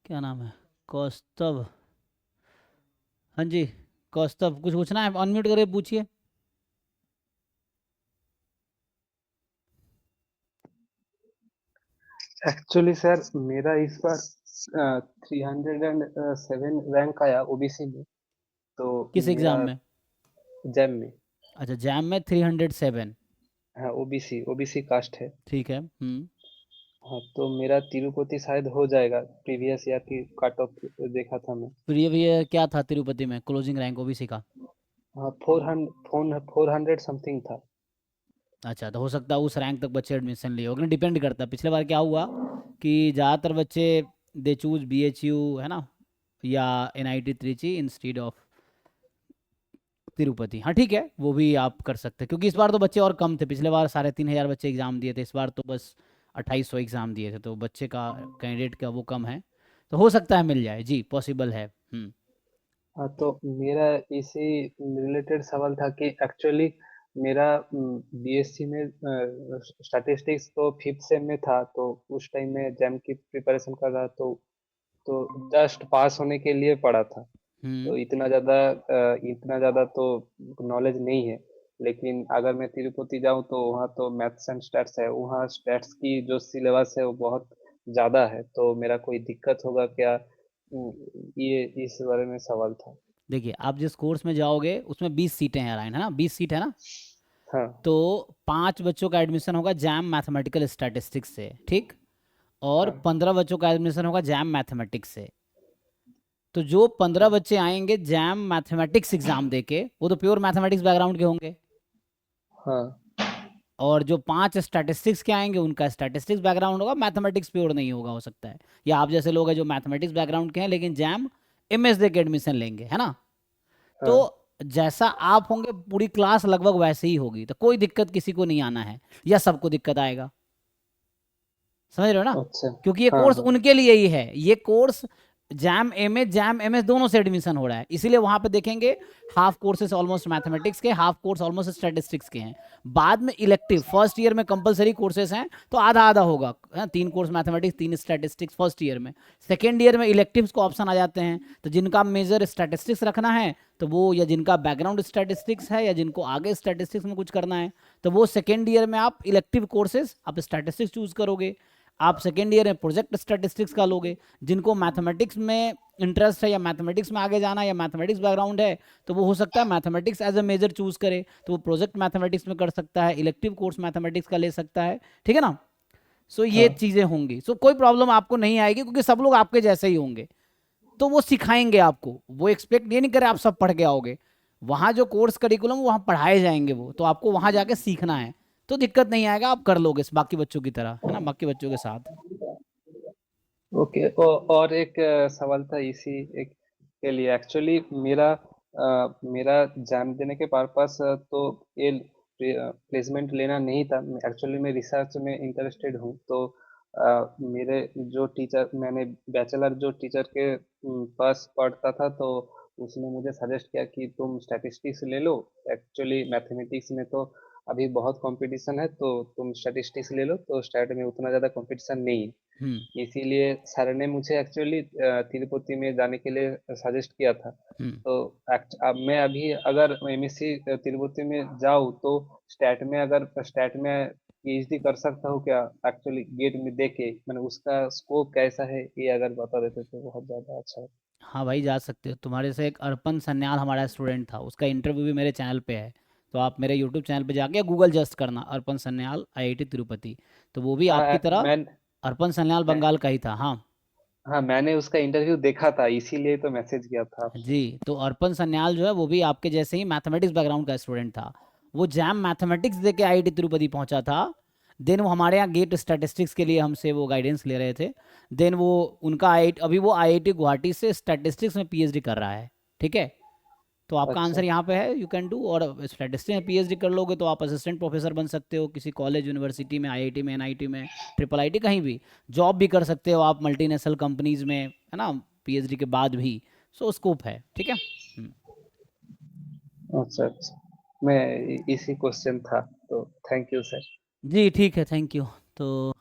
क्या नाम है? कौस्तभ। हाँ जी, कौस्तभ, कुछ पूछना है? अनम्यूट करके पूछिए। एक्चुअली सर मेरा इस बार 307 रैंक आया ओबीसी में। तो किस एग्ज़ाम मेरा में? जैम में। अच्छा, जैम में 307। हाँ, ओबीसी ओबीसी कास्ट है। ठीक है। हाँ, तो मेरा तिरुपति शायद हो जाएगा। प्रीवियस ईयर की कट ऑफ देखा था मैं। प्रीवियस क्या था तिरुपति में क्लोजिंग रैंक ओबीसी का? हाँ, 400 समथिंग था। अच्छा, तो हो सकता है उस रैंक तक बच्चे एडमिशन लिए होंगे। डिपेंड करता है, पिछले बार क्या हुआ कि ज़्यादातर बच्चे दे चूज बीएचयू, है ना, या NIT Trichy instead of Tirupati. हाँ ठीक है, वो भी आप कर सकते हैं, क्योंकि इस बार तो बच्चे और कम थे। पिछले बार 3,500 बच्चे एग्ज़ाम दिए थे, इस बार तो बस 2,800 एग्ज़ाम दिए थे, तो बच्चे का कैंडिडेट का वो कम है। तो हो सकता है मिल जाए जी, पॉसिबल है। हाँ, तो मेरा इसी रिलेटेड सवाल था कि एक्चुअली मेरा बीएससी में स्टैटिस्टिक्स तो फिफ्थ सेम में था। तो उस टाइम में जैम की प्रिपरेशन कर रहा, तो जस्ट पास होने के लिए पढ़ा था। हम्म। तो इतना ज़्यादा तो नॉलेज नहीं है। लेकिन अगर मैं तिरुपति जाऊँ तो वहाँ तो मैथ्स एंड स्टैट्स है। वहाँ स्टैट्स की जो सिलेबस है वो बहुत ज़्यादा है। तो मेरा कोई दिक्कत होगा क्या? ये इस बारे में सवाल था। देखिए, आप जिस कोर्स में जाओगे उसमें 20 सीटें हैं, राइन, है ना, 20 सीट है ना। हाँ, तो 5 बच्चों का एडमिशन होगा जैम मैथमेटिकल स्टैटिस्टिक्स से, ठीक। और हाँ, 15 बच्चों का एडमिशन होगा जैम मैथमेटिक्स से। तो जो 15 बच्चे आएंगे जैम मैथमेटिक्स एग्जाम देके, वो तो प्योर मैथमेटिक्स बैकग्राउंड के होंगे। हाँ, और जो 5 स्टैटिस्टिक्स के आएंगे उनका स्टैटिस्टिक्स बैकग्राउंड होगा, मैथमेटिक्स प्योर नहीं होगा, हो सकता है। या आप जैसे लोग हैं जो मैथमेटिक्स बैकग्राउंड के हैं लेकिन जैम एमएस दे के एडमिशन लेंगे, है ना। तो हाँ। जैसा आप होंगे पूरी क्लास लगभग वैसे ही होगी, तो कोई दिक्कत किसी को नहीं आना है, या सबको दिक्कत आएगा। समझ रहे हो ना? अच्छा। क्योंकि ये हाँ, कोर्स हाँ, उनके लिए ही है। ये कोर्स जैम एमएस दोनों से एडमिशन हो रहा है, इसीलिए वहां पे देखेंगे हाफ कोर्सेस ऑलमोस्ट मैथमेटिक्स के, हाफ कोर्स ऑलमोस्ट स्टैटिस्टिक्स के हैं। बाद में इलेक्टिव फर्स्ट ईयर में कंपलसरी कोर्सेस हैं, तो आधा आधा होगा, 3 course mathematics 3 statistics first year में। सेकेंड ईयर में इलेक्टिव्स को ऑप्शन आ जाते हैं, तो जिनका मेजर स्टैटिस्टिक्स रखना है तो वो, या जिनका बैकग्राउंड स्टैटिस्टिक्स है, या जिनको आगे स्टैटिस्टिक्स में कुछ करना है, तो वो सेकेंड ईयर में आप इलेक्टिव कोर्सेज आप स्टैटिस्टिक्स चूज करोगे। आप सेकेंड ईयर में प्रोजेक्ट स्टैटिस्टिक्स का लोगे। जिनको मैथमेटिक्स में इंटरेस्ट है, या मैथमेटिक्स में आगे जाना है, या मैथमेटिक्स बैकग्राउंड है, तो वो हो सकता है mathematics as a major choose करे, तो वो प्रोजेक्ट मैथमेटिक्स में कर सकता है, इलेक्टिव कोर्स मैथमेटिक्स का ले सकता है। ठीक है ना। सो ये हाँ। चीज़ें होंगी, सो कोई प्रॉब्लम आपको नहीं आएगी, क्योंकि सब लोग आपके जैसे ही होंगे। तो वो सिखाएंगे आपको, वो एक्सपेक्ट ये नहीं करे आप सब पढ़ के आओगे। वहाँ जो कोर्स करिकुलम वहाँ पढ़ाए जाएंगे, वो तो आपको वहाँ जाके सीखना है। तो दिक्कत नहीं आएगा, आप कर लोगे बाकी बच्चों की तरह, है ना, बाकी बच्चों के साथ। ओके। और एक सवाल था इसी एक के लिए। एक्चुअली मेरा एग्जाम देने के पर्पस तो ये प्लेसमेंट लेना नहीं था। एक्चुअली मैं रिसर्च में इंटरेस्टेड हूँ। तो मेरे जो टीचर, मैंने बैचलर जो टीचर के पास पढ़ता था, तो उसने मुझे सजेस्ट किया कि तुम स्टैटिस्टिक्स ले लो। एक्चुअली मैथमेटिक्स में तो अभी बहुत कंपटीशन है, तो तुम स्टैटिस्टिक्स ले लो। तो स्टैट में उतना ज़्यादा कंपटीशन नहीं है। हम्म। इसीलिए सर ने मुझे एक्चुअली तिरुपति में जाने के लिए सजेस्ट किया था। हम्म। तो अब मैं अभी अगर एमएससी तिरुपति में जाऊँ तो स्टैट में पीएचडी कर सकता हूँ क्या? एक्चुअली गेट में देखे मैंने उसका स्कोप कैसा है, ये अगर बता देते तो बहुत ज़्यादा अच्छा है। हाँ भाई, जा सकते हो। तुम्हारे से एक अर्पण सन्याल हमारा स्टूडेंट था, उसका इंटरव्यू भी मेरे चैनल पे है। तो आप मेरे यूट्यूब चैनल पे जाके गूगल जस्ट करना अर्पण सन्याल आईआईटी तिरुपति। तो वो भी आपकी हाँ, तरह अर्पण सन्याल मैं बंगाल का ही था, हाँ। हाँ, मैंने उसका इंटरव्यू देखा था, इसीलिए तो मैसेज किया था आपको। जी, तो अर्पण सन्याल जो है वो भी आपके जैसे ही मैथमेटिक्स बैकग्राउंड का स्टूडेंट था। वो जैम मैथमेटिक्स दे के आईआईटी तिरुपति पहुंचा था। देन वो हमारे यहाँ गेट स्टैटिस्टिक्स के लिए हमसे वो गाइडेंस ले रहे थे। देन वो उनका आई अभी वो आईआईटी गुवाहाटी से स्टैटिस्टिक्स में पीएचडी कर रहा है। ठीक है। तो आपका अच्छा। आंसर यहाँ पे है, यू कैन डू। और स्टैटिस्टिक्स में पीएचडी कर लोगे तो आप असिस्टेंट प्रोफेसर बन सकते हो किसी कॉलेज यूनिवर्सिटी में, आईआईटी में, एनआईटी में, ट्रिपल आईटी, कहीं भी। जॉब भी कर सकते हो आप मल्टीनेशनल कंपनीज में, है ना, पीएचडी के बाद भी। सो स्कोप है, ठीक है। अच्छा, अच्छा। मैं इसी क्वेश्चन था। तो थैंक यू सर। जी ठीक है, थैंक यू। तो